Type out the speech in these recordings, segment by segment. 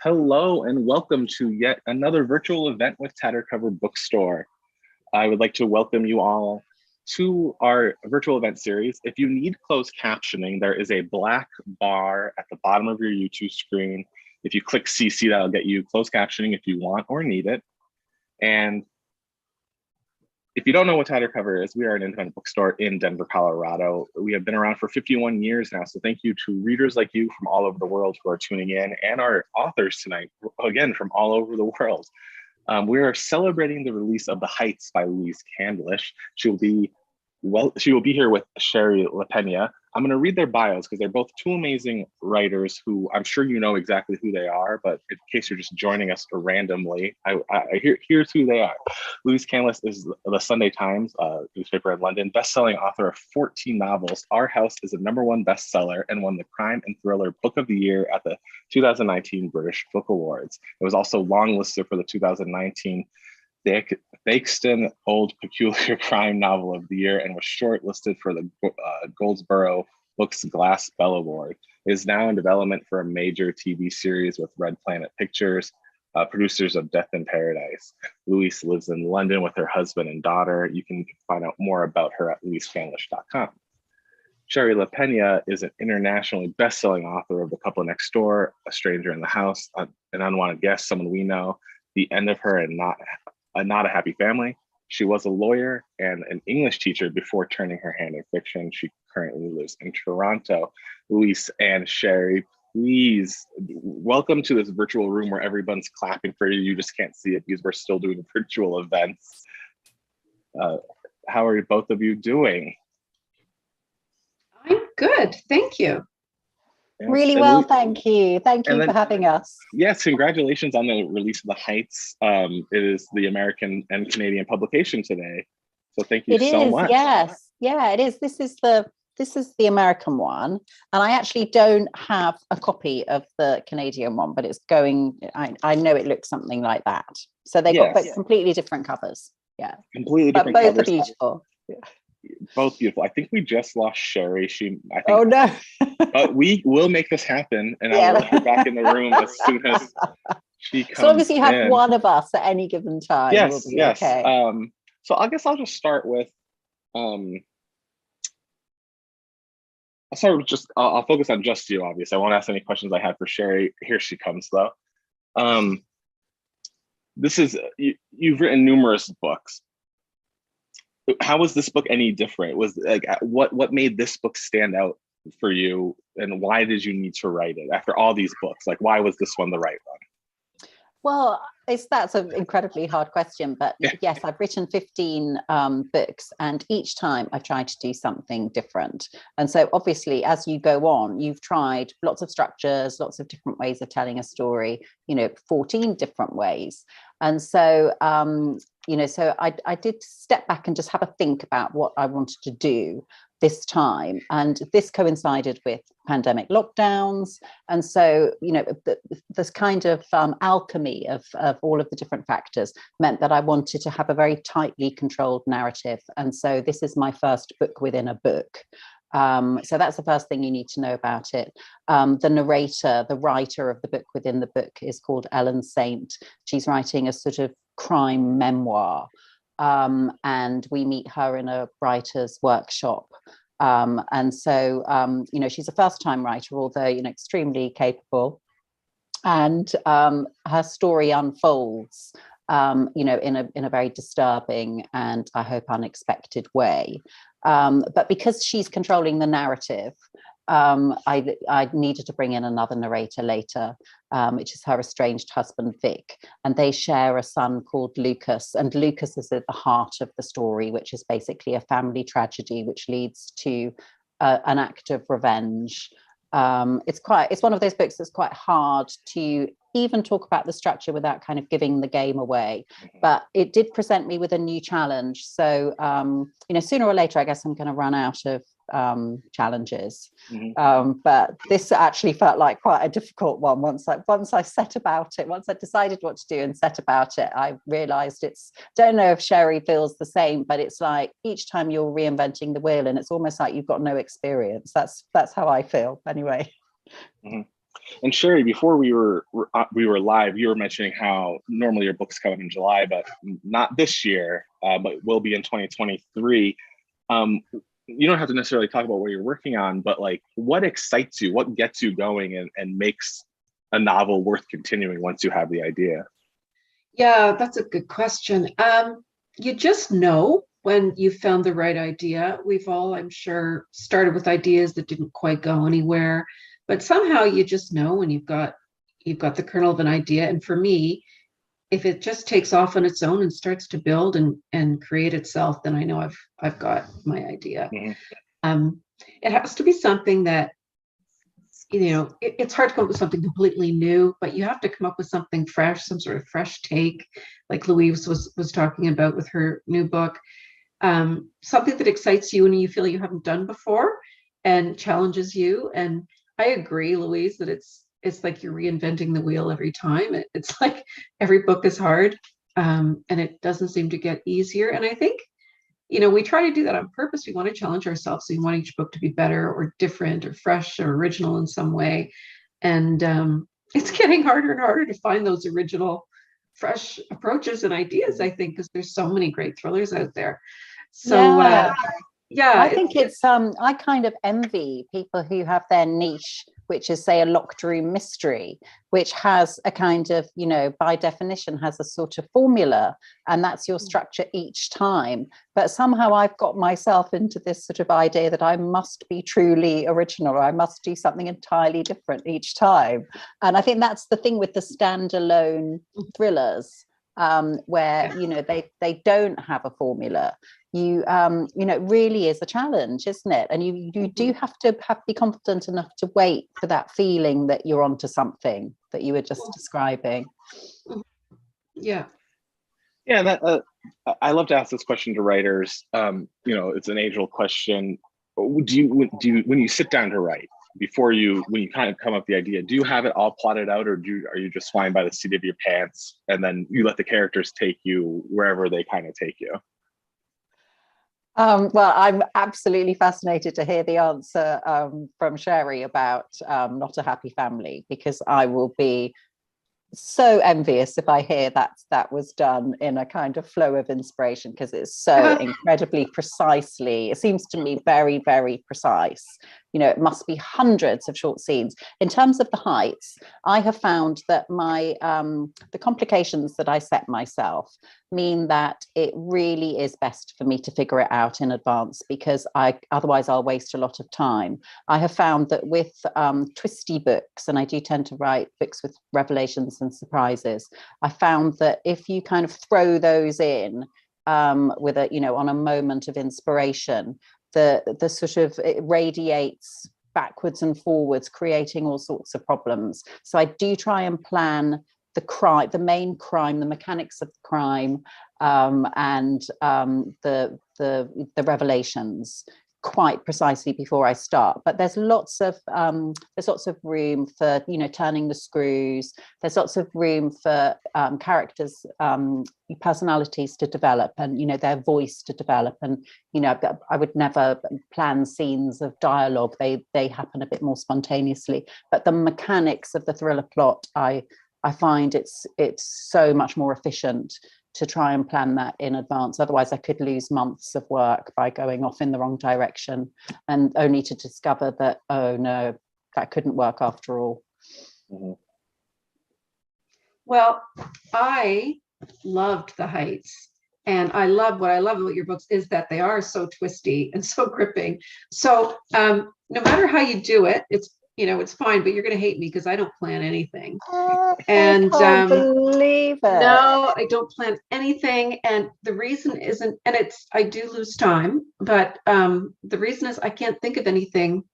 Hello and welcome to yet another virtual event with Tattercover Bookstore. I would like to welcome you all to our virtual event series. If you need closed captioning, there is a black bar at the bottom of your YouTube screen. If you click CC, that'll get you closed captioning if you want or need it. And if you don't know what Tattercover is, we are an independent bookstore in Denver, Colorado. We have been around for 51 years now, so thank you to readers like you from all over the world who are tuning in, and our authors tonight, again, from all over the world. We are celebrating the release of The Heights by Louise Candlish. She will be here with Sherry LaPena. I'm going to read their bios because they're both two amazing writers who I'm sure you know exactly who they are, but in case you're just joining us randomly, here's who they are. Louise Candlish is the Sunday Times newspaper in London, best-selling author of 14 novels. Our House is a #1 bestseller and won the Crime and Thriller Book of the Year at the 2019 British Book Awards. It was also longlisted for the 2019 Bakeston Old Peculiar Crime Novel of the Year and was shortlisted for the Goldsboro Books Glass Bell Award. It is now in development for a major TV series with Red Planet Pictures, producers of Death in Paradise. Louise lives in London with her husband and daughter. You can find out more about her at louisecandlish.com. Sherry LaPena is an internationally best-selling author of The Couple Next Door, A Stranger in the House, An Unwanted Guest, Someone We Know, The End of Her, and Not a Happy Family. She was a lawyer and an English teacher before turning her hand in fiction. She currently lives in Toronto. Louise and Sherry, please welcome to this virtual room where everyone's clapping for you. You just can't see it because we're still doing virtual events. How are both of you doing? I'm good, thank you. Really well, thank you. Thank you for having us. Yes, congratulations on the release of The Heights. It is the American and Canadian publication today. So thank you so much. Yes, yeah, it is. This is the American one. And I actually don't have a copy of the Canadian one, but it's going, I know it looks something like that. So they got completely different covers. Yeah. Completely different covers. Both are beautiful. Yeah. Both beautiful. I think we just lost Sherry. Oh no! But we will make this happen, and I'll let her back in the room as soon as she comes. So long as you have one of us at any given time. Yes, we'll be yes. Okay. So I guess I'll just start with. I'll focus on just you. Obviously, I won't ask any questions I had for Sherry. Here she comes, though. This is you've written numerous books. How was this book any different? Was like what made this book stand out for you, and why did you need to write it after all these books? Like, why was this one the right one? Well, that's an incredibly hard question, but yes, I've written 15 books, and each time I've tried to do something different. And so obviously, as you go on, you've tried lots of structures, lots of different ways of telling a story, 14 different ways. And so, so I did step back and just have a think about what I wanted to do this time. And this coincided with pandemic lockdowns. And so, this kind of alchemy of all of the different factors meant that I wanted to have a very tightly controlled narrative. And so this is my first book within a book. So that's the first thing you need to know about it. The narrator, the writer of the book within the book is called Ellen Saint. She's writing a sort of crime memoir. And we meet her in a writer's workshop. And so, she's a first-time writer, although, extremely capable. And her story unfolds, in a very disturbing and, I hope, unexpected way. But because she's controlling the narrative, I needed to bring in another narrator later, which is her estranged husband, Vic. And they share a son called Lucas. And Lucas is at the heart of the story, which is basically a family tragedy, which leads to an act of revenge. It's one of those books that's quite hard to even talk about the structure without kind of giving the game away, but it did present me with a new challenge. So, sooner or later, I guess I'm going to run out of challenges. But this actually felt like quite a difficult one. Once I set about it, once I decided what to do and set about it, I realized don't know if Sherry feels the same, but it's like each time you're reinventing the wheel and it's almost like you've got no experience. That's how I feel anyway. And Sherry, before we were live, you were mentioning how normally your books come out in July, but not this year, but will be in 2023. You don't have to necessarily talk about what you're working on, but like, what excites you? What gets you going and makes a novel worth continuing once you have the idea? Yeah, that's a good question. You just know when you found the right idea. We've all, I'm sure, started with ideas that didn't quite go anywhere, but somehow you just know when you've got the kernel of an idea. And for me, if it just takes off on its own and starts to build and create itself, then I know I've got my idea. Mm-hmm. It has to be something that, it's hard to come up with something completely new, but you have to come up with something fresh, some sort of fresh take, like Louise was talking about with her new book. Something that excites you and you feel you haven't done before and challenges you. And I agree, Louise, that it's like you're reinventing the wheel every time. It's like every book is hard, and it doesn't seem to get easier. And I think, we try to do that on purpose. We want to challenge ourselves. So we want each book to be better or different or fresh or original in some way. And it's getting harder and harder to find those original, fresh approaches and ideas, I think, because there's so many great thrillers out there. So yeah, I think it's I kind of envy people who have their niche, which is, say, a locked room mystery, which has a kind of, by definition has a sort of formula, and that's your structure each time. But somehow I've got myself into this sort of idea that I must be truly original, or I must do something entirely different each time. And I think that's the thing with the standalone thrillers, where they don't have a formula. It really is a challenge, isn't it? And you do have to be confident enough to wait for that feeling that you're onto something that you were just describing. Yeah. That I love to ask this question to writers. It's an age-old question. When you sit down to write, when you kind of come up with the idea, do you have it all plotted out, or are you just flying by the seat of your pants and then you let the characters take you wherever they kind of take you? Well, I'm absolutely fascinated to hear the answer from Sherry about Not a Happy Family, because I will be so envious if I hear that was done in a kind of flow of inspiration, because it's so incredibly precisely, it seems to me very, very precise. It must be hundreds of short scenes. In terms of the heights, I have found that the complications that I set myself mean that it really is best for me to figure it out in advance, because otherwise I'll waste a lot of time. I have found that with twisty books, and I do tend to write books with revelations and surprises, I found that if you kind of throw those in with on a moment of inspiration, the sort of, it radiates backwards and forwards, creating all sorts of problems. So I do try and plan the main crime, the mechanics of the crime, and the revelations quite precisely before I start. But there's lots of room for turning the screws. There's lots of room for characters' personalities to develop, and their voice to develop. And I would never plan scenes of dialogue. They happen a bit more spontaneously. But the mechanics of the thriller plot, I find it's so much more efficient to try and plan that in advance. Otherwise, I could lose months of work by going off in the wrong direction, and only to discover that, oh no, that couldn't work after all. Mm-hmm. Well, I loved The Heights. And what I love about your books is that they are so twisty and so gripping. So no matter how you do it, it's fine, but you're going to hate me because I don't plan anything. I can't believe it. No, I don't plan anything. And the reason isn't, and I do lose time, but the reason is I can't think of anything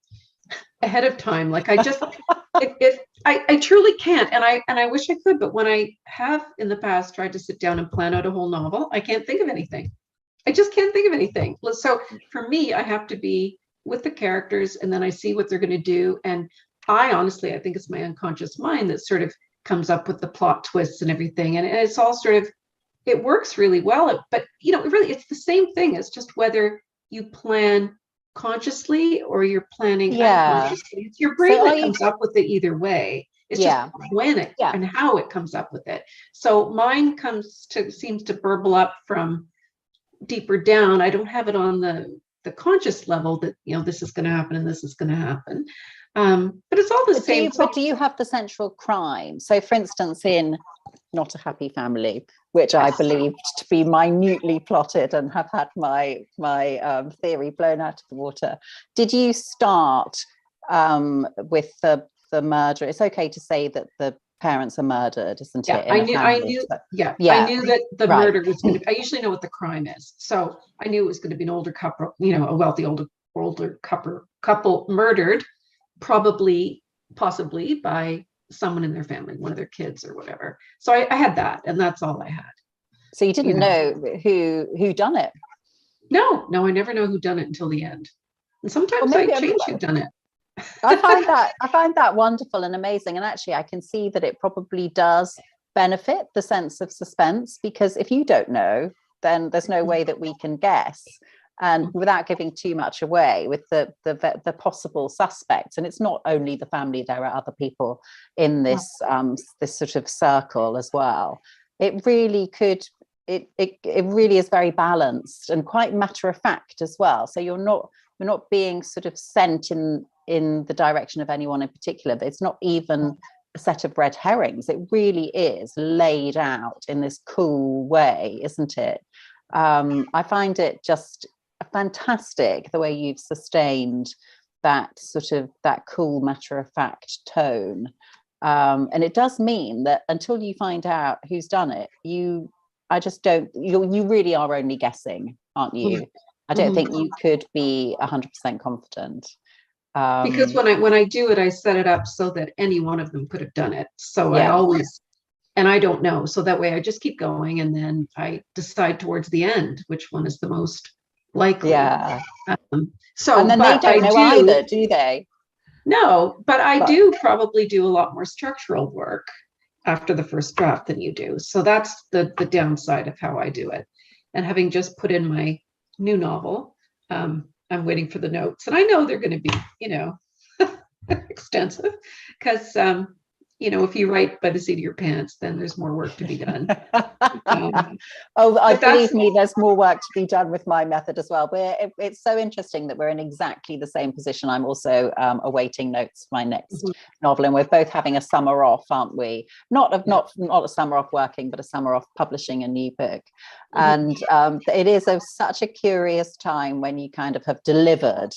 ahead of time. Like I just, I truly can't. And I wish I could, but when I have in the past tried to sit down and plan out a whole novel, I can't think of anything. I just can't think of anything. So for me, I have to be with the characters, and then I see what they're going to do. And I think it's my unconscious mind that sort of comes up with the plot twists and everything. And it's all sort of, it works really well. But, really, it's the same thing. It's just whether you plan consciously or you're planning Yeah. unconsciously. It's your brain that comes up with it either way. It's Yeah. just when it and how it comes up with it. So mine seems to burble up from deeper down. I don't have it on the conscious level that, you know, this is going to happen and this is going to happen. But it's all the same. But do you have the central crime? So for instance, in Not a Happy Family, which I believed to be minutely plotted and have had my theory blown out of the water, did you start with the murder? It's okay to say that the parents are murdered, isn't it? I knew that the murder was going to, I usually know what the crime is. So I knew it was going to be an older couple, you know, a wealthy older couple murdered, possibly by someone in their family, one of their kids or whatever. So I had that, and that's all I had. So you didn't know who done it? No, I never know who done it until the end. And sometimes I change who done it. I find that wonderful and amazing. And actually, I can see that it probably does benefit the sense of suspense, because if you don't know, then there's no way that we can guess. And without giving too much away with the possible suspects, and it's not only the family, there are other people in this this sort of circle as well. It really could. It really is very balanced and quite matter of fact as well. So you're not being sort of sent in the direction of anyone in particular. It's not even a set of red herrings. It really is laid out in this cool way, isn't it? I find it just fantastic the way you've sustained that sort of that cool matter of fact tone, and it does mean that until you find out who's done it, you really are only guessing, aren't you? I don't think you could be 100% confident, because when I do it, I set it up so that any one of them could have done it. So I always, and I don't know, so that way I just keep going, and then I decide towards the end which one is the most likely. So and then they don't know either, do they? No, but I do probably do a lot more structural work after the first draft than you do. So that's the downside of how I do it. And having just put in my new novel, I'm waiting for the notes, and I know they're going to be, you know, extensive, because you know, if you write by the seat of your pants, then there's more work to be done. Believe me, there's more work to be done with my method as well. It's so interesting that we're in exactly the same position. I'm also awaiting notes for my next novel, and we're both having a summer off, aren't we? Not a summer off working, but a summer off publishing a new book. And it is such a curious time when you kind of have delivered,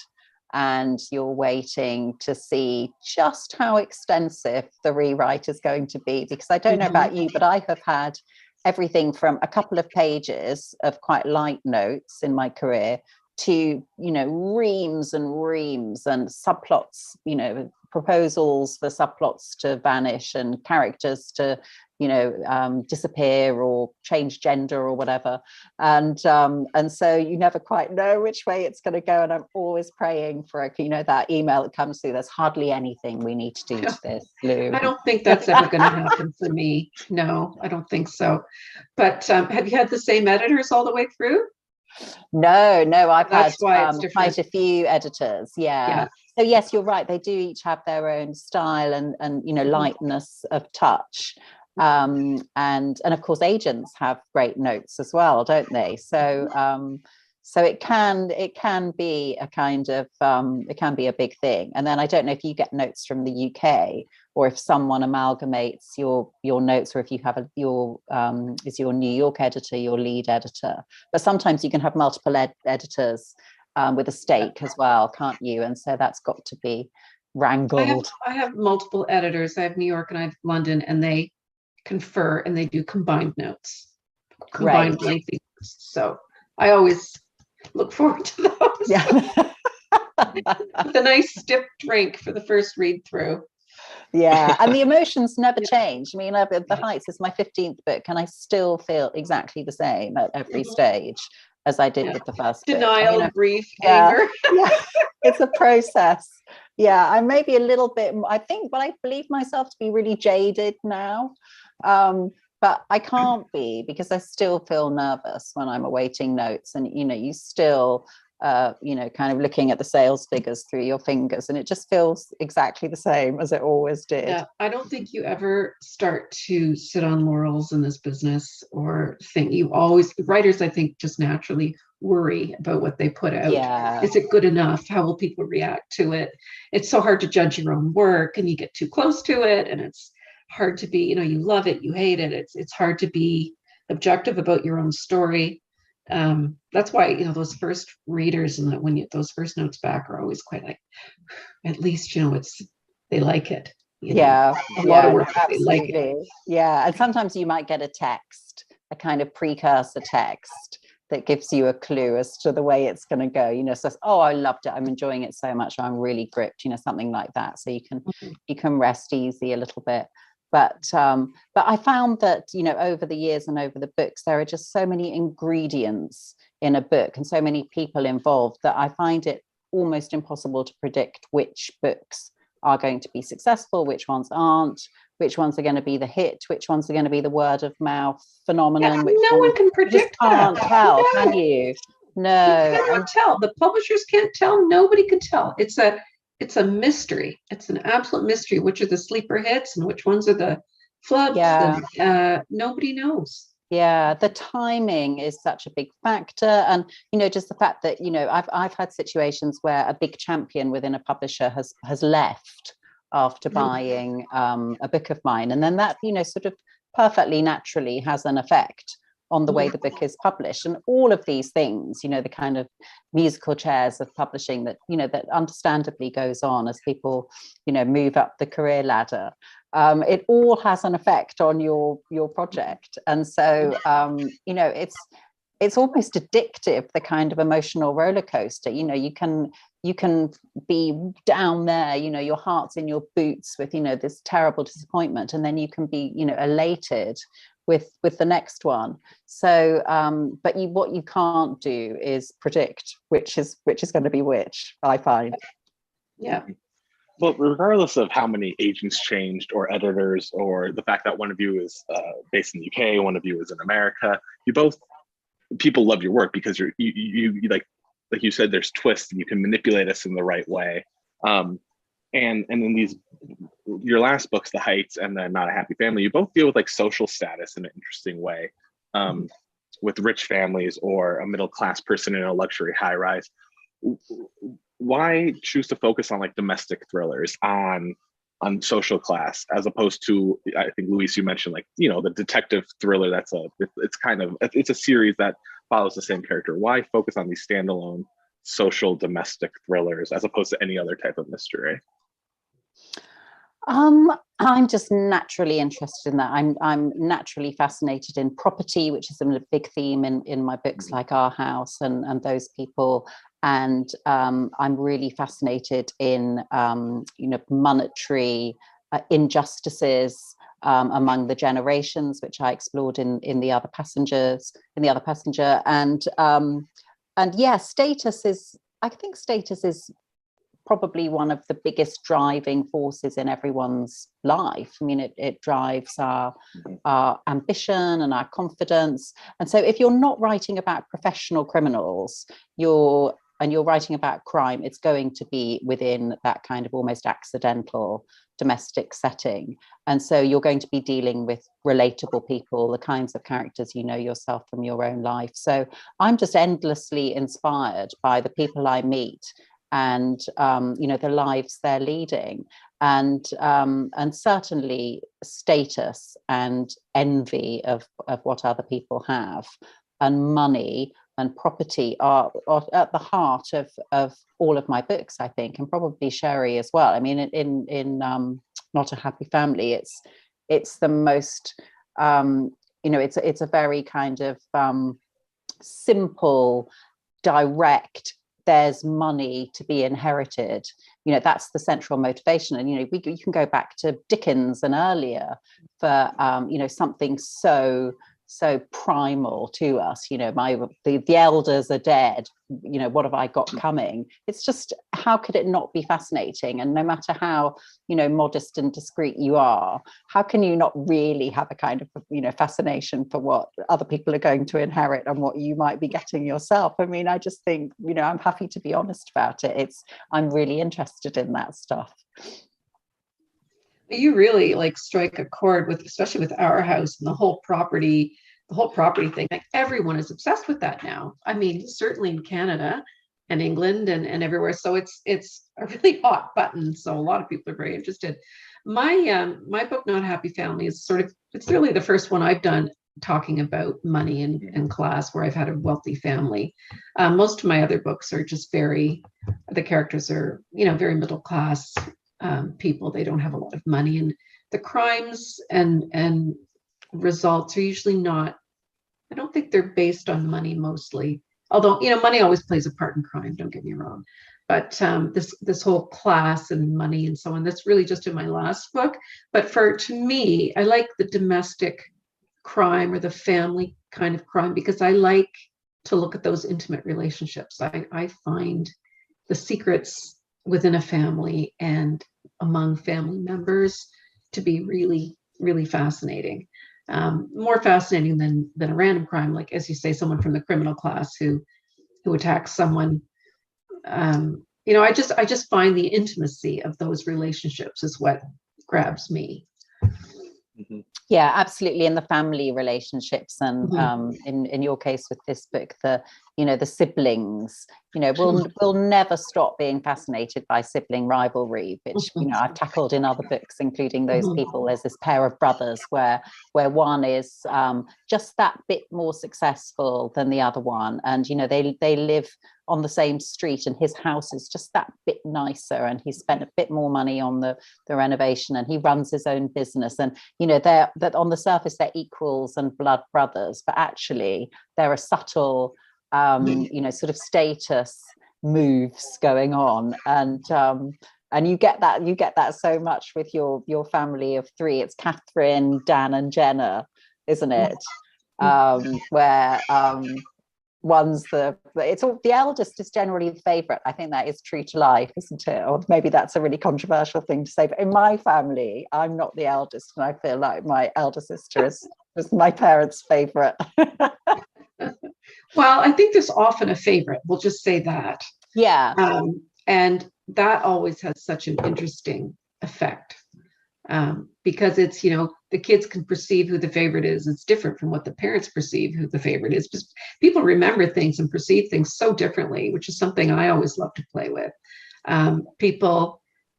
and you're waiting to see just how extensive the rewrite is going to be. Because I don't know about you, but I have had everything from a couple of pages of quite light notes in my career to, you know, reams and subplots, you know, proposals for subplots to vanish and characters to, you know, disappear or change gender or whatever, and so you never quite know which way it's going to go. And I'm always praying for you know, that email that comes through, there's hardly anything we need to do to this, Lou. I don't think that's ever going to happen for me. No, I don't think so. But have you had the same editors all the way through? No, I've had quite a few editors. Yeah. So yes, you're right, they do each have their own style and you know, lightness of touch. And of course agents have great notes as well, don't they? So it can be a kind of it can be a big thing. And then I don't know if you get notes from the UK, or if someone amalgamates your notes, or if you have is your New York editor your lead editor. But sometimes you can have multiple editors with a stake as well, can't you? And so that's got to be wrangled. I have multiple editors. I have New York and I have London, and they confer and they do combined notes, combined lengthy notes. So I always look forward to those. With a nice stiff drink for the first read through. Yeah, and the emotions never change. I mean, The Heights is my 15th book, and I still feel exactly the same at every stage as I did with the first denial, book. grief, anger. It's a process. Yeah, I may be a little bit, I think, but I believe myself to be really jaded now. But I can't be, because I still feel nervous when I'm awaiting notes, and you know, you still kind of looking at the sales figures through your fingers, and it just feels exactly the same as it always did. Yeah, I don't think you ever start to sit on laurels in this business or think. You always, writers, I think, just naturally worry about what they put out. Yeah. Is it good enough? How will people react to it? It's so hard to judge your own work, and you get too close to it, and it's hard to be, you love it, you hate it. It's hard to be objective about your own story. That's why those first readers and those first notes back are always quite like, at least they like it. Yeah, a lot of work. They like it. Yeah, and sometimes you might get a text, a kind of precursor text that gives you a clue as to the way it's going to go. So, oh, I loved it, I'm enjoying it so much, I'm really gripped, something like that. So you can rest easy a little bit. But I found that, over the years and over the books, there are just so many ingredients in a book and so many people involved that I find it almost impossible to predict which books are going to be successful, which ones aren't, which ones are going to be the hit, which ones are going to be the word of mouth phenomenon. Yeah, no one can predict that. You just can't tell, can you? No. You cannot tell. The publishers can't tell. Nobody can tell. It's a mystery. It's an absolute mystery. Which are the sleeper hits and which ones are the flubs? Yeah. Nobody knows. Yeah, the timing is such a big factor, and just the fact that I've had situations where a big champion within a publisher has left after buying a book of mine, and then that sort of perfectly naturally has an effect on the way the book is published. And all of these things, the kind of musical chairs of publishing that that understandably goes on as people move up the career ladder. It all has an effect on your project, and so it's almost addictive, the kind of emotional roller coaster. You can be down there, your heart's in your boots with this terrible disappointment, and then you can be elated with the next one. So but what you can't do is predict which is going to be which, I find. Yeah. Well, regardless of how many agents changed or editors, or the fact that one of you is based in the UK, one of you is in America, people love your work because you like you said, there's twists and you can manipulate us in the right way. And in your last books, The Heights and then Not a Happy Family, you both deal with like social status in an interesting way, with rich families or a middle-class person in a luxury high-rise. Why choose to focus on like domestic thrillers on social class, as opposed to, I think, Louise, you mentioned like, the detective thriller it's a series that follows the same character. Why focus on these standalone social domestic thrillers as opposed to any other type of mystery? I'm just naturally interested in that. I'm naturally fascinated in property, which is a big theme in my books like Our House and those people. And I'm really fascinated in monetary injustices among the generations, which I explored in the Other Passenger. And yeah, status is probably one of the biggest driving forces in everyone's life. I mean, it drives our ambition and our confidence. And so if you're not writing about professional criminals, you're writing about crime, it's going to be within that kind of almost accidental domestic setting. And so you're going to be dealing with relatable people, the kinds of characters yourself from your own life. So I'm just endlessly inspired by the people I meet and the lives they're leading, and certainly status and envy of what other people have, and money and property are at the heart of all of my books, I think, and probably Sherry as well. I mean, in Not a Happy Family, it's the most it's a very kind of simple, direct. There's money to be inherited. That's the central motivation. And you can go back to Dickens and earlier for something so so primal to us. The elders are dead, what have I got coming? It's just, how could it not be fascinating? And no matter how modest and discreet you are, how can you not really have a kind of fascination for what other people are going to inherit and what you might be getting yourself? I mean, I just think, I'm happy to be honest about it. I'm really interested in that stuff. You really strike a chord with, especially with our house and the whole property thing. Like, everyone is obsessed with that now. I mean, certainly in Canada and England and everywhere. So it's a really hot button. So a lot of people are very interested. My book, Not Happy Family, is it's really the first one I've done talking about money and class, where I've had a wealthy family. Most of my other books are just the characters are, very middle class people. They don't have a lot of money, and the crimes and results are usually not, I don't think they're based on money mostly, although money always plays a part in crime, don't get me wrong, but this whole class and money and so on, that's really just in my last book. But to me, I like the domestic crime or the family kind of crime, because I like to look at those intimate relationships. I find the secrets within a family and among family members to be really, really fascinating. More fascinating than a random crime, like, as you say, someone from the criminal class who attacks someone. I just find the intimacy of those relationships is what grabs me. Mm-hmm. Yeah, absolutely. In the family relationships, and in your case with this book, the siblings, we'll never stop being fascinated by sibling rivalry, which I've tackled in other books, including those people. There's this pair of brothers where one is just that bit more successful than the other one, and they live on the same street, and his house is just that bit nicer, and he spent a bit more money on the renovation, and he runs his own business, and that on the surface they're equals and blood brothers, but actually there are subtle sort of status moves going on, and you get that so much with your family of three. It's Catherine, Dan, and Jenna, isn't it? Where one's the eldest is generally the favorite. I think that is true to life, isn't it? Or maybe that's a really controversial thing to say, but in my family, I'm not the eldest, and I feel like my elder sister is my parents' favorite. Well, I think there's often a favorite. We'll just say that. Yeah. And that always has such an interesting effect, because it's, the kids can perceive who the favorite is. It's different from what the parents perceive who the favorite is. Because people remember things and perceive things so differently, which is something I always love to play with.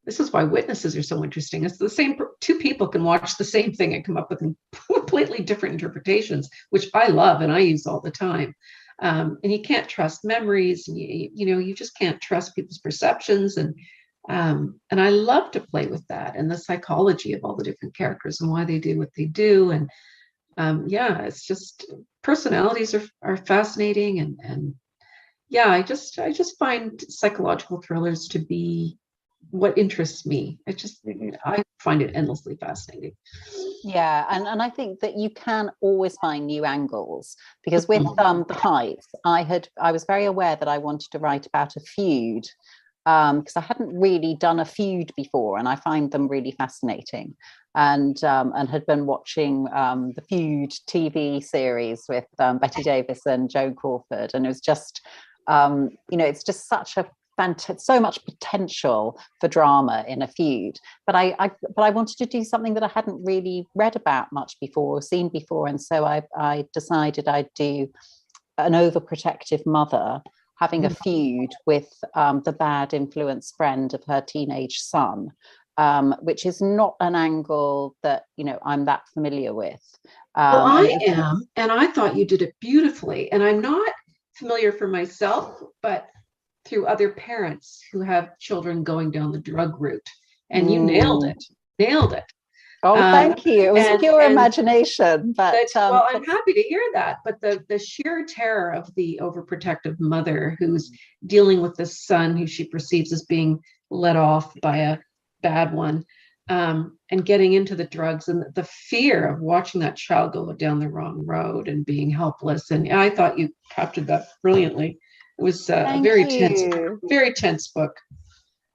This is why witnesses are so interesting. It's the same, two people can watch the same thing and come up with completely different interpretations, which I love and I use all the time. And you can't trust memories, and you just can't trust people's perceptions. And I love to play with that and the psychology of all the different characters and why they do what they do. And it's just, personalities are fascinating. And I just find psychological thrillers to be what interests me. I find it endlessly fascinating. Yeah, and I think that you can always find new angles, because with The Heights, I was very aware that I wanted to write about a feud, because I hadn't really done a feud before, and I find them really fascinating, and had been watching the Feud TV series with Betty Davis and Joan Crawford, and it was just it's just such a so much potential for drama in a feud, but I wanted to do something that I hadn't really read about much before or seen before, and so I decided I'd do an overprotective mother having a feud with the bad influence friend of her teenage son, which is not an angle that I'm that familiar with. Well, I am, and I thought you did it beautifully, and I'm not familiar for myself, but through other parents who have children going down the drug route, and you nailed it. Oh, thank you. It was pure imagination, but well, I'm happy to hear that. But the sheer terror of the overprotective mother who's dealing with this son who she perceives as being let off by a bad one, and getting into the drugs and the fear of watching that child go down the wrong road and being helpless. And I thought you captured that brilliantly. It was a very tense book.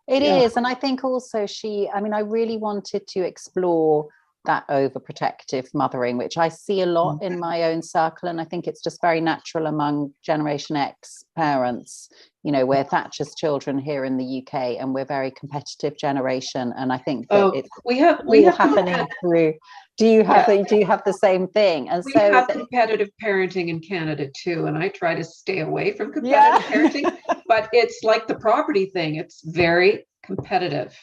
It is. And I think also I really wanted to explore that overprotective mothering, which I see a lot in my own circle. And I think it's just very natural among Generation X parents. We're Thatcher's children here in the UK, and we're a very competitive generation. And I think that we have happening through. Do you have the same thing? And we have competitive parenting in Canada too. And I try to stay away from competitive parenting, but it's like the property thing. It's very competitive.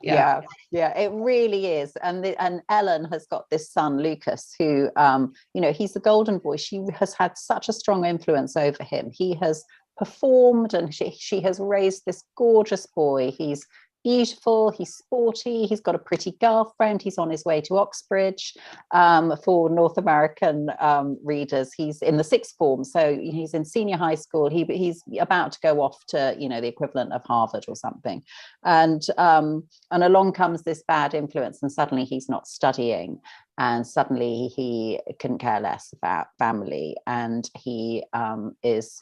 Yeah, it really is. And Ellen has got this son, Lucas, who, he's the golden boy. She has had such a strong influence over him. He has performed, and she has raised this gorgeous boy. He's beautiful, he's sporty, he's got a pretty girlfriend, he's on his way to Oxbridge. For North American readers, he's in the sixth form, so he's in senior high school. He's about to go off to the equivalent of Harvard or something, and along comes this bad influence, and suddenly he's not studying, and suddenly he couldn't care less about family, and he is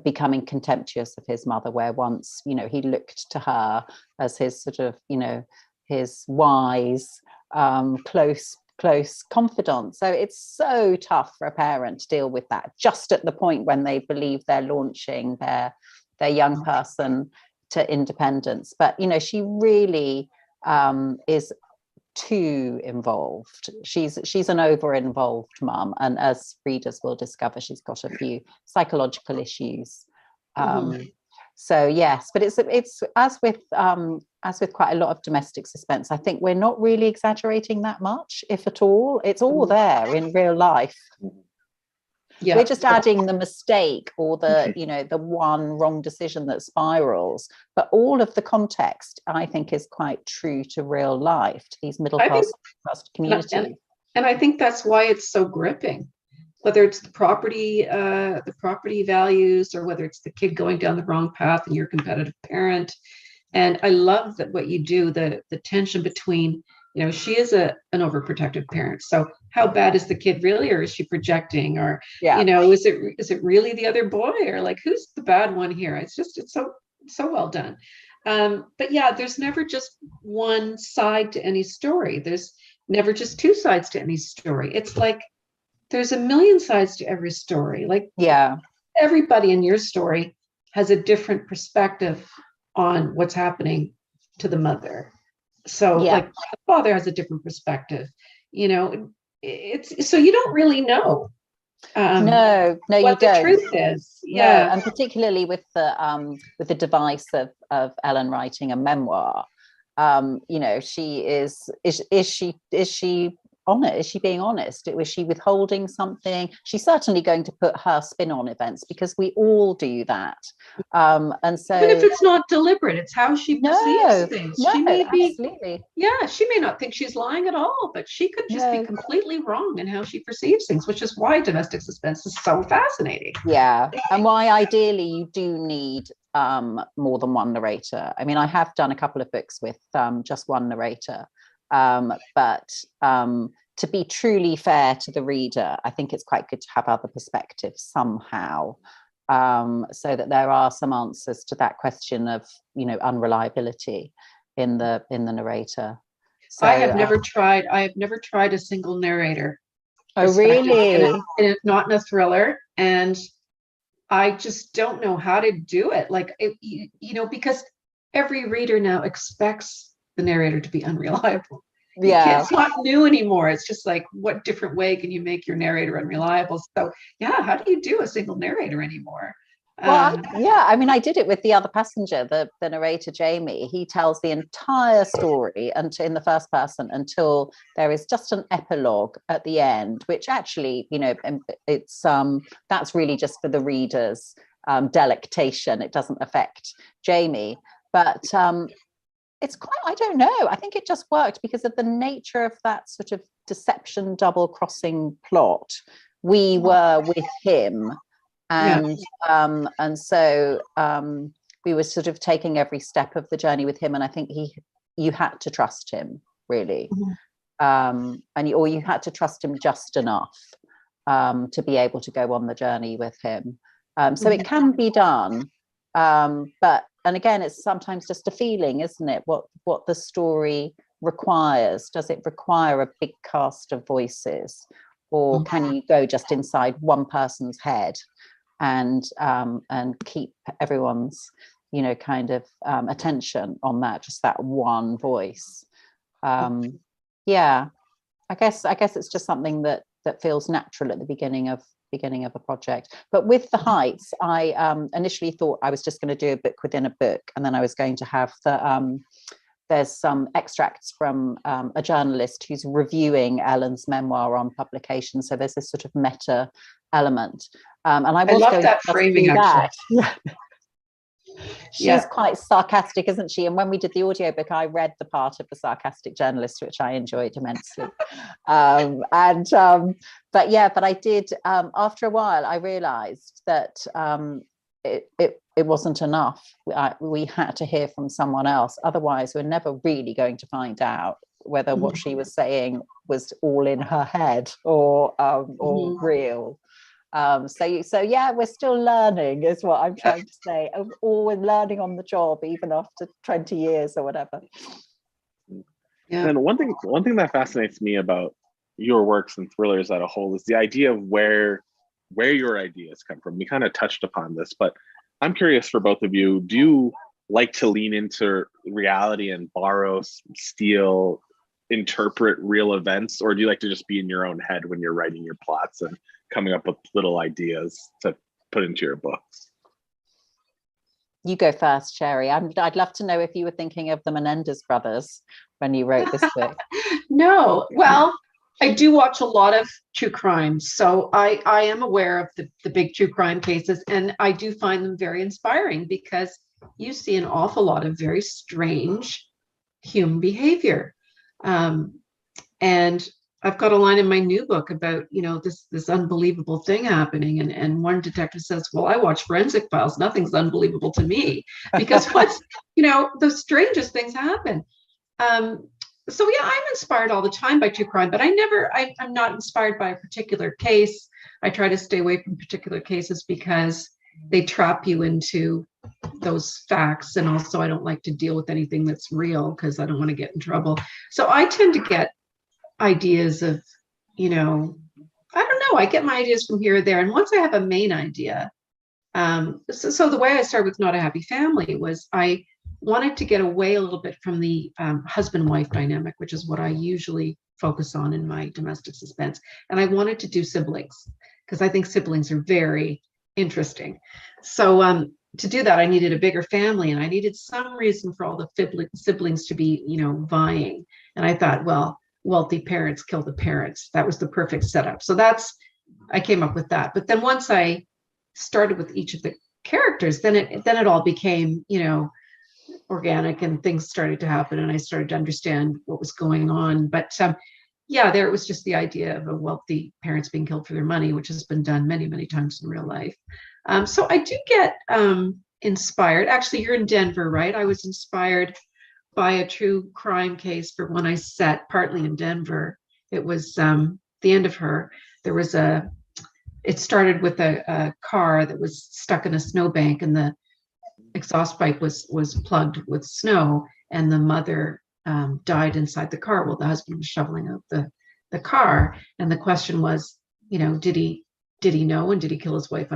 becoming contemptuous of his mother, where once he looked to her as his sort of his wise close confidant. So it's so tough for a parent to deal with that just at the point when they believe they're launching their young person to independence. But she really is too involved. She's an over-involved mum, and as readers will discover, she's got a few psychological issues. So yes, but it's as with quite a lot of domestic suspense, I think we're not really exaggerating that much, if at all. It's all there in real life. Yeah. We're just adding the mistake or the the one wrong decision that spirals, but all of the context, I think, is quite true to real life, to these middle class communities. And I think that's why it's so gripping, whether it's the property values, or whether it's the kid going down the wrong path and you're a competitive parent. And I love that what you do, the tension between, she is an overprotective parent. So how bad is the kid really, or is she projecting, or is it really the other boy, or like, who's the bad one here? It's so well done. But yeah, there's never just one side to any story. There's never just two sides to any story. It's like there's a million sides to every story. Like, everybody in your story has a different perspective on what's happening to the mother. So like the father has a different perspective, it's so you don't really know. No, what you don't. The truth is, No, and particularly with the device of Ellen writing a memoir, she is she honest? Is she being honest? Was she withholding something? She's certainly going to put her spin on events, because we all do that. And so, even if it's not deliberate, it's how she perceives things. She may be, absolutely. She may not think she's lying at all, but she could just be completely wrong in how she perceives things, which is why domestic suspense is so fascinating. Yeah, and why ideally you do need more than one narrator. I mean, I have done a couple of books with just one narrator. But to be truly fair to the reader, I think it's quite good to have other perspectives somehow, so that there are some answers to that question of unreliability in the narrator. So I have never tried a single narrator. Oh, really? Not in a thriller, and I just don't know how to do it. Like, because every reader now expects the narrator to be unreliable. It's not new anymore. It's just like, what different way can you make your narrator unreliable? So how do you do a single narrator anymore? Well, I mean, I did it with The Other Passenger, the narrator Jamie. He tells the entire story in the first person until there is just an epilogue at the end, which actually, it's that's really just for the reader's delectation. It doesn't affect Jamie, but it's quite, I don't know, I think it just worked because of the nature of that sort of deception double-crossing plot. We were with him, and so we were sort of taking every step of the journey with him, and I think you had to trust him, really. Mhm. Or you had to trust him just enough to be able to go on the journey with him. So it can be done, but and again, it's sometimes just a feeling, isn't it? What the story requires. Does it require a big cast of voices, or can you go just inside one person's head and keep everyone's kind of attention on just that one voice? Yeah, I guess it's just something that feels natural at the beginning of a project. But with The Heights, I initially thought I was just going to do a book within a book, and then I was going to have there's some extracts from a journalist who's reviewing Ellen's memoir on publication. So there's this sort of meta element. And I was love going that to framing, do that. She's Yeah. quite sarcastic, isn't she? And when we did the audiobook, I read the part of the sarcastic journalist, which I enjoyed immensely. But I did, after a while, I realized that it wasn't enough. We had to hear from someone else. Otherwise, we're never really going to find out whether what she was saying was all in her head or real. So yeah, we're still learning, is what I'm trying to say. Always learning on the job, even after 20 years or whatever. Yeah. And one thing that fascinates me about your works and thrillers as a whole is the idea of where your ideas come from. We kind of touched upon this, but I'm curious for both of you, do you like to lean into reality and borrow, steal, interpret real events, or do you like to just be in your own head when you're writing your plots and coming up with little ideas to put into your books? You go first, Sherry. I'd love to know if you were thinking of the Menendez brothers when you wrote this book. No, well, I do watch a lot of true crime, so I am aware of the big true crime cases, and I do find them very inspiring because you see an awful lot of very strange human behavior. And I've got a line in my new book about, this unbelievable thing happening. And one detective says, well, I watch forensic files. Nothing's unbelievable to me because the strangest things happen. So yeah, I'm inspired all the time by true crime, but I'm not inspired by a particular case. I try to stay away from particular cases because they trap you into those facts. And also I don't like to deal with anything that's real because I don't want to get in trouble. So I tend to get ideas of, I don't know, I get my ideas from here or there. And once I have a main idea, so the way I started with Not a Happy Family was I wanted to get away a little bit from the husband-wife dynamic, which is what I usually focus on in my domestic suspense. And I wanted to do siblings because I think siblings are very interesting. So to do that, I needed a bigger family and I needed some reason for all the siblings to be, vying. And I thought, well, wealthy parents kill the parents. That was the perfect setup. So I came up with that. But then once I started with each of the characters, then it all became, organic and things started to happen and I started to understand what was going on. But there it was just the idea of a wealthy parents being killed for their money, which has been done many, many times in real life. So I do get inspired. Actually, you're in Denver, right? I was inspired by a true crime case for when I set partly in Denver. It was The End of Her. It started with a car that was stuck in a snowbank and the exhaust pipe was plugged with snow and the mother died inside the car while the husband was shoveling out the car. And the question was, did he know and did he kill his wife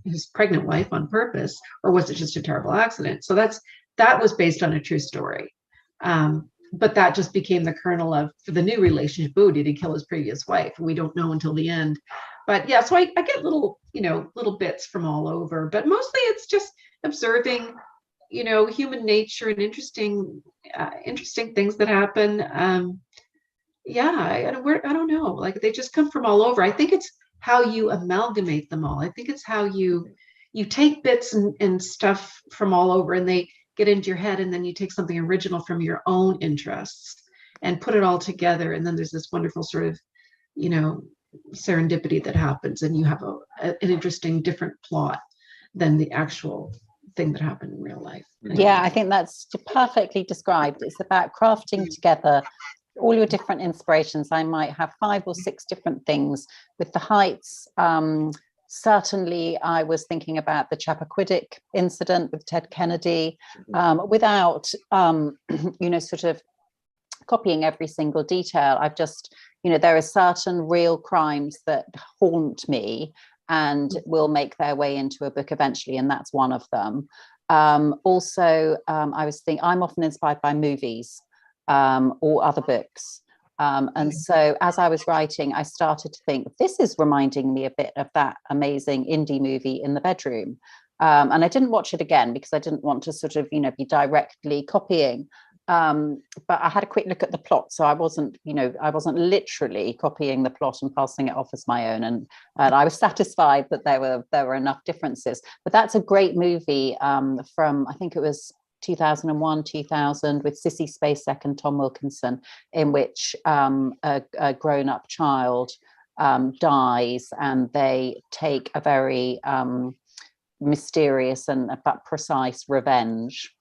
his pregnant wife on purpose, or was it just a terrible accident? So that was based on a true story. But that just became the kernel of, for the new relationship, did he kill his previous wife? We don't know until the end. But yeah, so I get little bits from all over, but mostly it's just observing, human nature and interesting things that happen. I don't know, like they just come from all over. I think it's how you amalgamate them all. I think it's how you take bits and stuff from all over and they get into your head, and then you take something original from your own interests and put it all together. And then there's this wonderful sort of, serendipity that happens and you have an interesting different plot than the actual thing that happened in real life. Yeah, I think that's perfectly described. It's about crafting together all your different inspirations. I might have 5 or 6 different things. With the heights, certainly I was thinking about the Chappaquiddick incident with Ted Kennedy, without, sort of copying every single detail. I've just, there are certain real crimes that haunt me and will make their way into a book eventually, and that's one of them. Also, I was thinking, I'm often inspired by movies or other books. And so as I was writing, I started to think, this is reminding me a bit of that amazing indie movie In the Bedroom. And I didn't watch it again because I didn't want to sort of, be directly copying. But I had a quick look at the plot, so I wasn't literally copying the plot and passing it off as my own, and I was satisfied that there were enough differences. But that's a great movie from, I think it was 2001, 2000, with Sissy Spacek and Tom Wilkinson, in which a grown-up child dies, and they take a very mysterious but precise revenge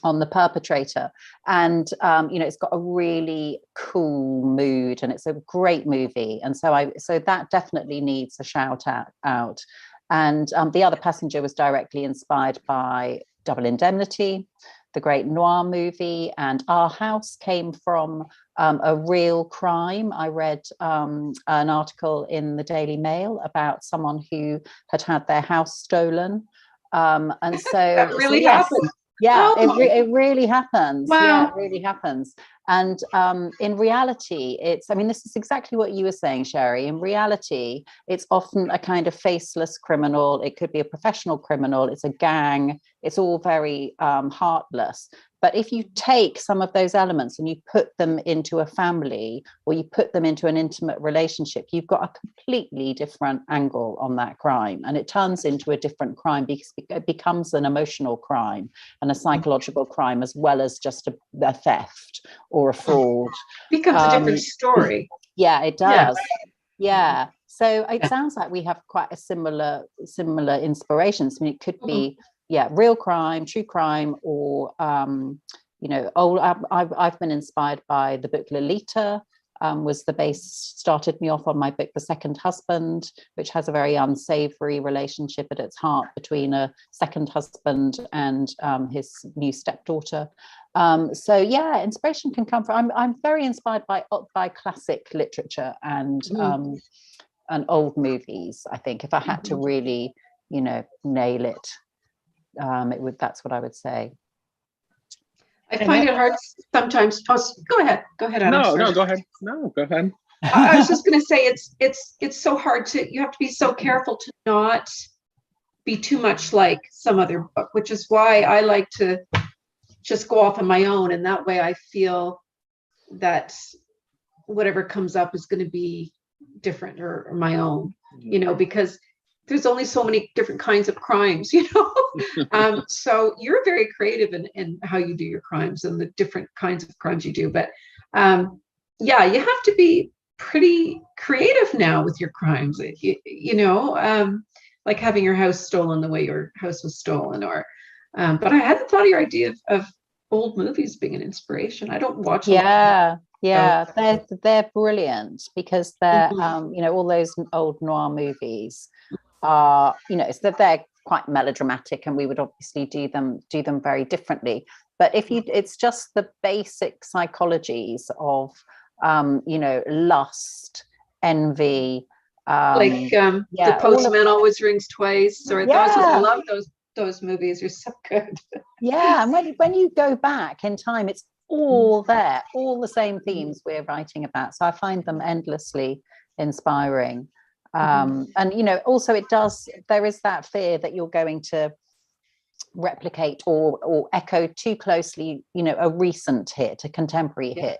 on the perpetrator. And it's got a really cool mood, and it's a great movie. And so that definitely needs a shout out. And The Other Passenger was directly inspired by Double Indemnity, the great noir movie, and Our House came from a real crime. I read an article in the Daily Mail about someone who had their house stolen. And so that really happened. Yeah, it really happens. Wow. Yeah, it really happens. And in reality, this is exactly what you were saying, Sherry. In reality, it's often a kind of faceless criminal. It could be a professional criminal. It's a gang. It's all very heartless. But if you take some of those elements and you put them into a family, or you put them into an intimate relationship, you've got a completely different angle on that crime. And it turns into a different crime because it becomes an emotional crime and a psychological crime, as well as just a theft or a fraud. Becomes a different story. Yeah, it does. Yeah. So it sounds like we have quite a similar inspirations. I mean, it could be real crime, true crime, or I've been inspired by the book Lolita. Started me off on my book The Second Husband, which has a very unsavory relationship at its heart between a second husband and his new stepdaughter. Inspiration can come from. I'm very inspired by classic literature and old movies. I think if I had to really, nail it, that's what I would say. I find it hard sometimes. Go ahead. Adam. No, go ahead. No, go ahead. I was just going to say it's so hard you have to be so careful to not be too much like some other book, which is why I like to just go off on my own, and that way I feel that whatever comes up is going to be different or my own, because there's only so many different kinds of crimes, so you're very creative in how you do your crimes and the different kinds of crimes you do. But you have to be pretty creative now with your crimes, like having your house stolen the way your house was stolen, or but I hadn't thought of your idea of old movies being an inspiration. I don't watch them. They're brilliant because they're all those old noir movies are, so they're quite melodramatic, and we would obviously do them very differently. But it's just the basic psychologies of lust, envy, The Postman Always Rings Twice, or I love those movies. Are so good. And when you go back in time, it's all there, all the same themes we're writing about. So I find them endlessly inspiring. And also there is that fear that you're going to replicate or echo too closely a recent hit, a contemporary hit.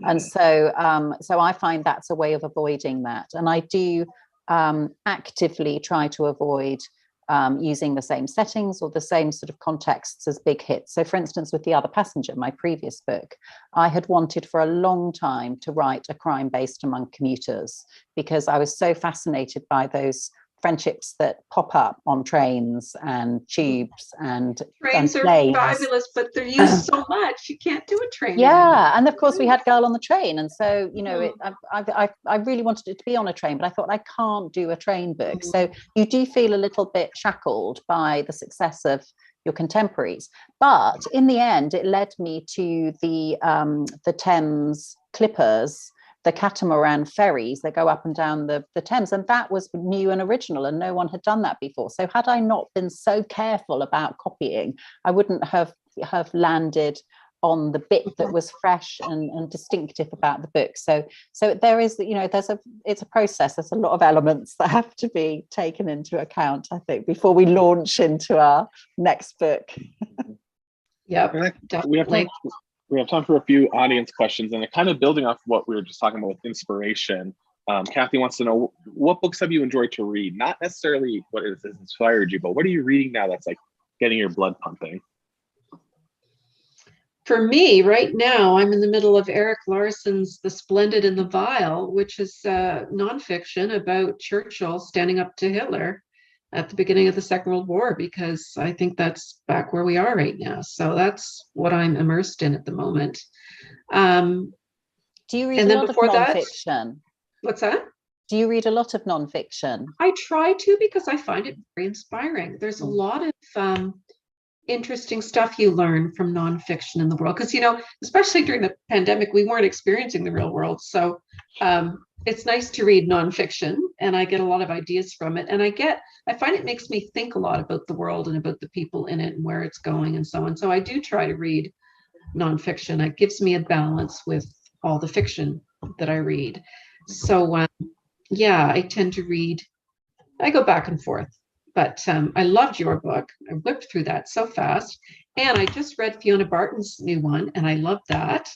And so I find that's a way of avoiding that, and I do actively try to avoid using the same settings or the same sort of contexts as big hits. So for instance, with The Other Passenger, my previous book, I had wanted for a long time to write a crime based among commuters, because I was so fascinated by those friendships that pop up on trains and tubes and Trains are planes. fabulous, but they're used so much. You can't do a train. Yeah, and of course we had Girl on the Train, and so I really wanted it to be on a train, but I thought I can't do a train book. So you do feel a little bit shackled by the success of your contemporaries, but in the end, it led me to the Thames clippers, the catamaran ferries that go up and down the Thames, and that was new and original, and no one had done that before. So had I not been so careful about copying, I wouldn't have landed on the bit that was fresh and distinctive about the book. So there is, it's a process. There's a lot of elements that have to be taken into account, I think, before we launch into our next book. Yeah, definitely. We have time for a few audience questions, and kind of building off what we were just talking about with inspiration. Kathy wants to know, what books have you enjoyed to read? Not necessarily what has inspired you, but what are you reading now that's like getting your blood pumping? For me, right now, I'm in the middle of Eric Larson's The Splendid and the Vile, which is nonfiction about Churchill standing up to Hitler at the beginning of the Second World War, because I think that's back where we are right now. So that's what I'm immersed in at the moment. Do you read a lot of nonfiction? What's that? Do you read a lot of nonfiction? I try to, because I find it very inspiring. There's a lot of interesting stuff you learn from nonfiction in the world, because especially during the pandemic, we weren't experiencing the real world. So it's nice to read nonfiction, and I get a lot of ideas from it, and I find it makes me think a lot about the world and about the people in it and where it's going and so on. So I do try to read nonfiction. It gives me a balance with all the fiction that I read. So I tend to read. I go back and forth. But I loved your book. I whipped through that so fast. And I just read Fiona Barton's new one, and I love that.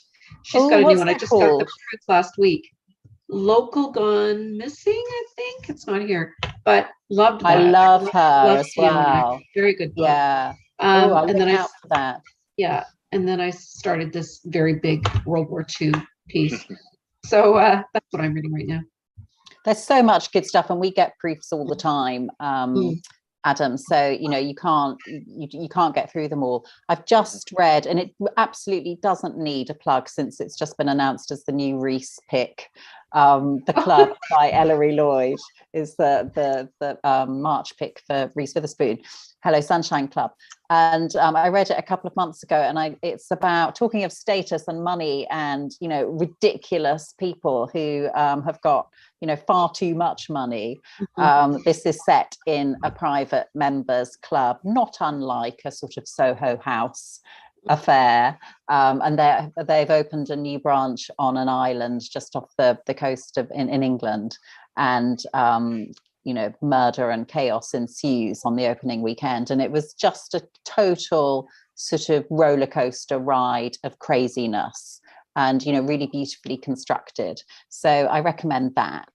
She's got a new one. I just got the proof last week. Local Gone Missing, I think. It's not here, but loved that. I love her as well. Very good book. Yeah. And then out for that. Yeah. And then I started this very big World War II piece. So that's what I'm reading right now. There's so much good stuff, and we get proofs all the time, Adam. So you can't get through them all. I've just read, and it absolutely doesn't need a plug since it's just been announced as the new Reese pick. The Club by Ellery Lloyd is the March pick for Reese Witherspoon. Hello Sunshine Club. And I read it a couple of months ago, and it's about talking of status and money and ridiculous people who have got far too much money. This is set in a private members club, not unlike a sort of Soho House affair, and they've opened a new branch on an island just off the coast of in England, and murder and chaos ensues on the opening weekend, and it was just a total sort of roller coaster ride of craziness, and really beautifully constructed. So I recommend that.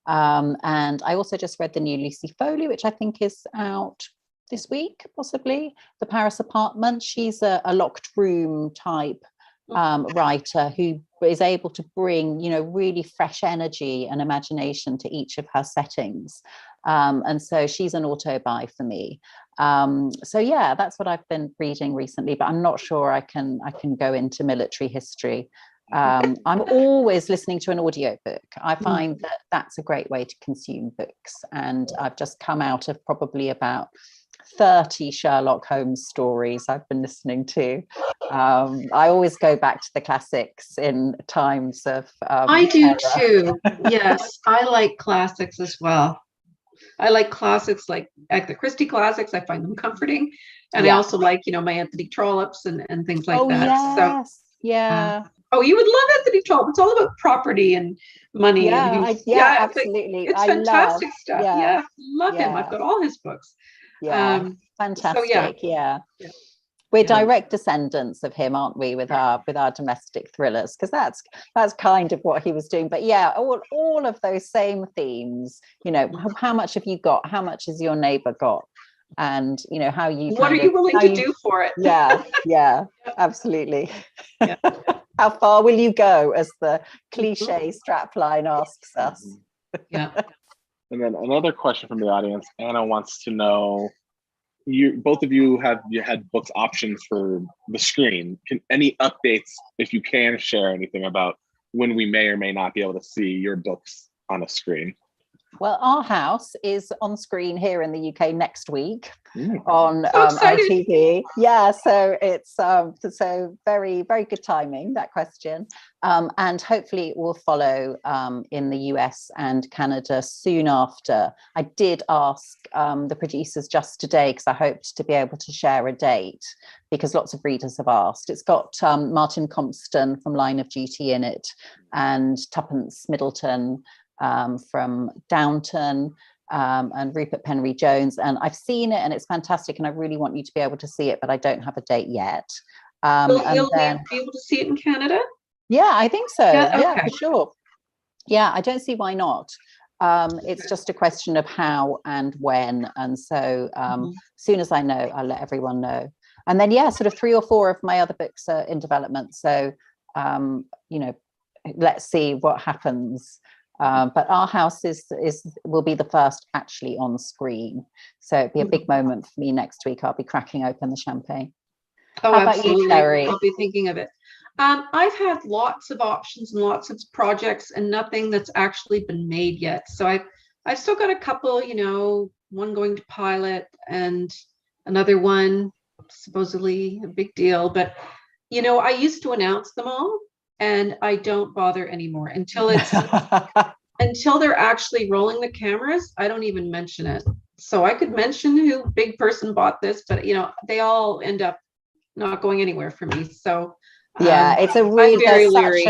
And I also just read the new Lucy Foley, which I think is out this week, possibly. The Paris Apartment. She's a locked room type writer who is able to bring really fresh energy and imagination to each of her settings, and so she's an auto-buy for me. So yeah, that's what I've been reading recently, but I'm not sure I can go into military history. I'm always listening to an audiobook. I find that that's a great way to consume books, and I've just come out of probably about 30 Sherlock Holmes stories I've been listening to. I always go back to the classics in times of I do too. Yes, I like classics as well. I like classics like Agatha Christie classics. I find them comforting, and I also like my Anthony Trollops and things like that. Yes. So yeah. Oh, you would love Anthony Trollope. It's all about property and money. Yeah, absolutely. It's fantastic stuff. Yeah, love him. I've got all his books. Yeah, fantastic. So yeah. We're direct descendants of him, aren't we, with our domestic thrillers? Because that's kind of what he was doing. But yeah, all of those same themes. How much have you got? How much has your neighbour got? And how you. What are you willing to do for it? Yeah, absolutely. Yeah. How far will you go, as the cliche strapline asks us? Yeah. And then another question from the audience. Anna wants to know, both of you had books options for the screen. Any updates, if you can share anything about when we may or may not be able to see your books on a screen? Well, Our House is on screen here in the UK next week on ITV. Yeah, so it's so very, very good timing, that question. And hopefully it will follow in the US and Canada soon after. I did ask the producers just today, because I hoped to be able to share a date, because lots of readers have asked. It's got Martin Compston from Line of Duty in it, and Tuppence Middleton from Downton, and Rupert Penry Jones. And I've seen it and it's fantastic, and I really want you to be able to see it, but I don't have a date yet. Will you be able to see it in Canada? Yeah, I think so. Yeah, okay. for sure. Yeah, I don't see why not. It's just a question of how and when. And so as soon as I know, I'll let everyone know. And then, yeah, sort of 3 or 4 of my other books are in development. So, you know, let's see what happens. But Our House will be the first actually on screen. So it'll be a big moment for me next week. I'll be cracking open the champagne. Oh, How about absolutely. you, Terry? I'll be thinking of it. I've had lots of options and lots of projects, and nothing that's actually been made yet. So I've still got a couple, you know, one going to pilot and another one supposedly a big deal. But, you know, I used to announce them all, and I don't bother anymore until they're actually rolling the cameras. I don't even mention it. So I could mention who big person bought this, but, you know, they all end up not going anywhere for me. So yeah, it's a really, I'm very leery.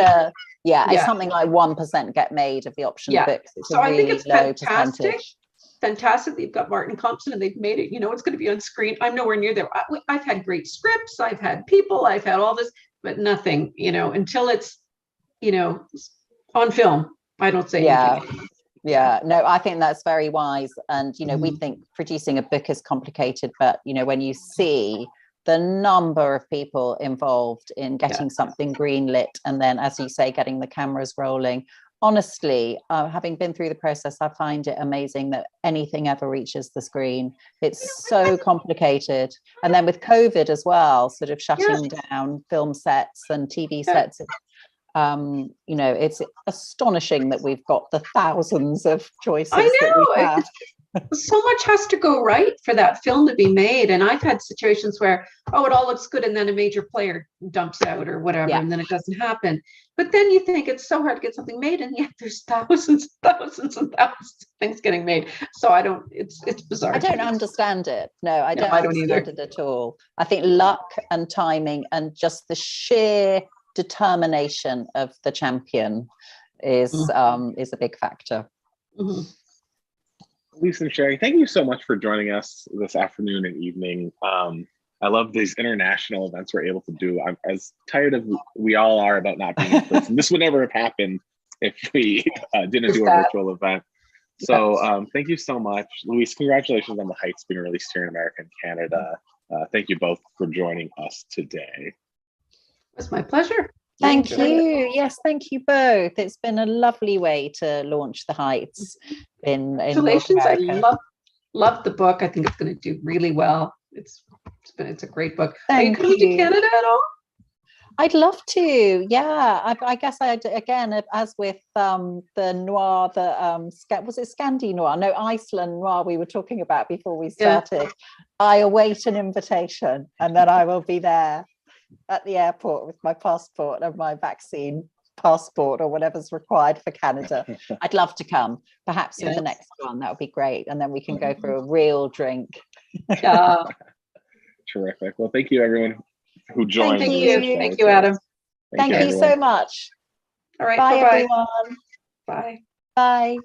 It's something like 1% get made of the option books. It's so a really I think it's low fantastic. percentage. Fantastic. You've got Martin Compson and they've made it, you know, it's going to be on screen. I'm nowhere near there. I've had great scripts. I've had people, I've had all this, but nothing, you know, until it's, you know, on film. I don't say anything. Yeah, no, I think that's very wise. And, you know, we think producing a book is complicated, but, you know, when you see the number of people involved in getting something greenlit, and then, as you say, getting the cameras rolling, honestly, having been through the process, I find it amazing that anything ever reaches the screen. It's so complicated. And then with COVID as well, sort of shutting down film sets and TV sets, you know, it's astonishing that we've got the thousands of choices that we have. So much has to go right for that film to be made. And I've had situations where, oh, it all looks good, and then a major player dumps out or whatever, and then it doesn't happen. But then you think it's so hard to get something made, and yet there's thousands and thousands and thousands of things getting made. So I don't, it's bizarre. I don't understand it. No, I don't understand it at all. I think luck and timing and just the sheer determination of the champion is a big factor. Louise and Sherry, thank you so much for joining us this afternoon and evening. I love these international events we're able to do. I'm as tired of we all are about not being in person. This would never have happened if we didn't do a virtual event. So thank you so much. Louise, congratulations on The Heights being released here in America and Canada. Thank you both for joining us today. It's my pleasure. Thank you. Yes, thank you both. It's been a lovely way to launch The Heights in North America. I love the book. I think it's going to do really well. It's a great book. Are you coming to Canada at all? I'd love to. Yeah, I guess again, as with the noir, was it Scandi noir? No, Iceland noir we were talking about before we started. I await an invitation, and then I will be there at the airport with my passport and my vaccine passport or whatever's required for Canada. I'd love to come, perhaps with the next one. That would be great. And then we can go for a real drink. Terrific. Well, thank you, everyone who joined. Thank you. Thank you, Adam. Thank you so much. All right. Bye, bye-bye. everyone. Bye. Bye.